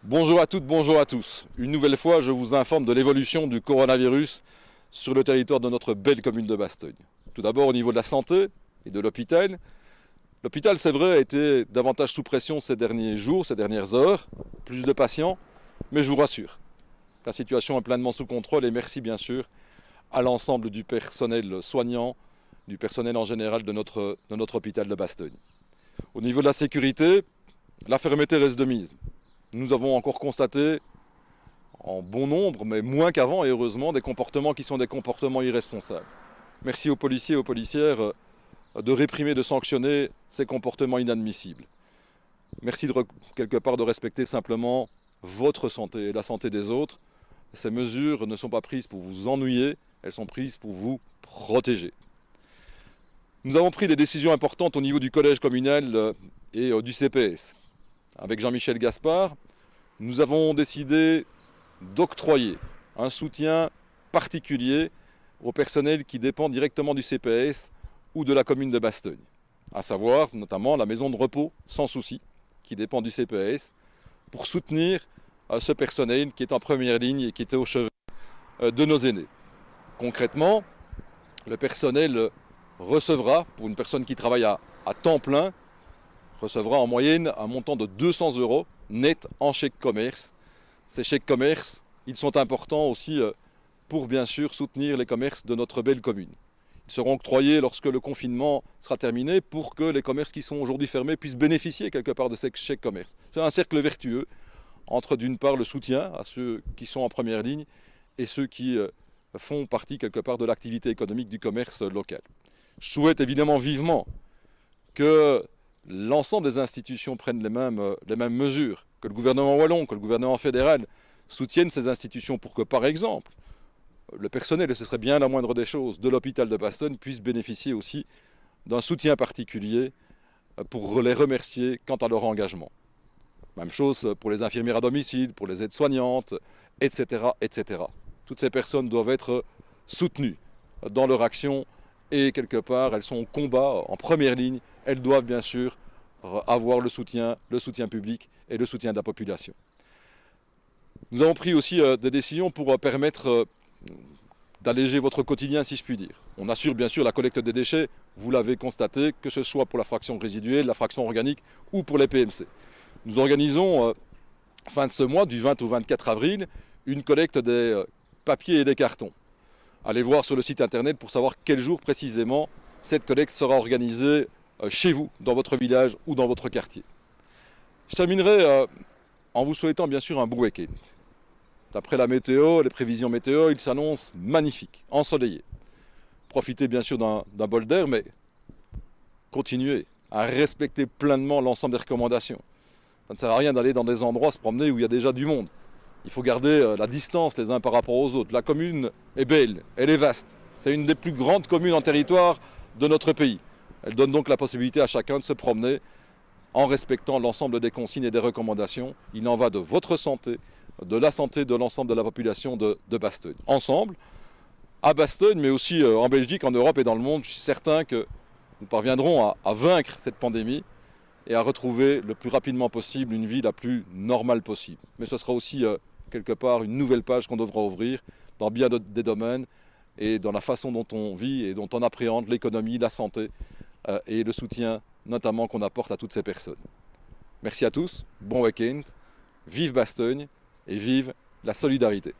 Bonjour à toutes, bonjour à tous. Une nouvelle fois, je vous informe de l'évolution du coronavirus sur le territoire de notre belle commune de Bastogne. Tout d'abord au niveau de la santé et de l'hôpital. L'hôpital, c'est vrai, a été davantage sous pression ces derniers jours, ces dernières heures. Plus de patients, mais je vous rassure, la situation est pleinement sous contrôle et merci bien sûr à l'ensemble du personnel soignant, du personnel en général de notre hôpital de Bastogne. Au niveau de la sécurité, la fermeté reste de mise. Nous avons encore constaté, en bon nombre, mais moins qu'avant, et heureusement, des comportements qui sont des comportements irresponsables. Merci aux policiers et aux policières de réprimer, de sanctionner ces comportements inadmissibles. Merci quelque part de respecter simplement votre santé et la santé des autres. Ces mesures ne sont pas prises pour vous ennuyer, elles sont prises pour vous protéger. Nous avons pris des décisions importantes au niveau du collège communal et du CPS. Avec Jean-Michel Gaspard, nous avons décidé d'octroyer un soutien particulier au personnel qui dépend directement du CPS ou de la commune de Bastogne, à savoir notamment la maison de repos Sans Souci, qui dépend du CPS, pour soutenir ce personnel qui est en première ligne et qui était au chevet de nos aînés. Concrètement, le personnel recevra, pour une personne qui travaille à temps plein, recevra en moyenne un montant de 200 € net en chèque commerce. Ces chèques commerce, ils sont importants aussi pour bien sûr soutenir les commerces de notre belle commune. Ils seront octroyés lorsque le confinement sera terminé pour que les commerces qui sont aujourd'hui fermés puissent bénéficier quelque part de ces chèques commerce. C'est un cercle vertueux entre d'une part le soutien à ceux qui sont en première ligne et ceux qui font partie quelque part de l'activité économique du commerce local. Je souhaite évidemment vivement que l'ensemble des institutions prennent les mêmes mesures, que le gouvernement wallon, que le gouvernement fédéral soutiennent ces institutions pour que, par exemple, le personnel, et ce serait bien la moindre des choses, de l'hôpital de Bastogne puisse bénéficier aussi d'un soutien particulier pour les remercier quant à leur engagement. Même chose pour les infirmières à domicile, pour les aides-soignantes, etc., etc. Toutes ces personnes doivent être soutenues dans leur action et quelque part, elles sont au combat, en première ligne. Elles doivent bien sûr avoir le soutien public et le soutien de la population. Nous avons pris aussi des décisions pour permettre d'alléger votre quotidien, si je puis dire. On assure bien sûr la collecte des déchets, vous l'avez constaté, que ce soit pour la fraction résiduelle, la fraction organique ou pour les PMC. Nous organisons, fin de ce mois, du 20 au 24 avril, une collecte des papiers et des cartons. Allez voir sur le site internet pour savoir quel jour précisément cette collecte sera organisée chez vous, dans votre village ou dans votre quartier. Je terminerai en vous souhaitant bien sûr un beau week-end. D'après la météo, les prévisions météo, il s'annonce magnifique, ensoleillé. Profitez bien sûr d'un bol d'air, mais continuez à respecter pleinement l'ensemble des recommandations. Ça ne sert à rien d'aller dans des endroits se promener où il y a déjà du monde. Il faut garder la distance les uns par rapport aux autres. La commune est belle, elle est vaste. C'est une des plus grandes communes en territoire de notre pays. Elle donne donc la possibilité à chacun de se promener en respectant l'ensemble des consignes et des recommandations. Il en va de votre santé, de la santé de l'ensemble de la population de Bastogne. Ensemble, à Bastogne, mais aussi en Belgique, en Europe et dans le monde, je suis certain que nous parviendrons à vaincre cette pandémie et à retrouver le plus rapidement possible une vie la plus normale possible. Mais ce sera aussi quelque part une nouvelle page qu'on devra ouvrir dans bien des domaines et dans la façon dont on vit et dont on appréhende l'économie, la santé et le soutien notamment qu'on apporte à toutes ces personnes. Merci à tous, bon week-end, vive Bastogne et vive la solidarité.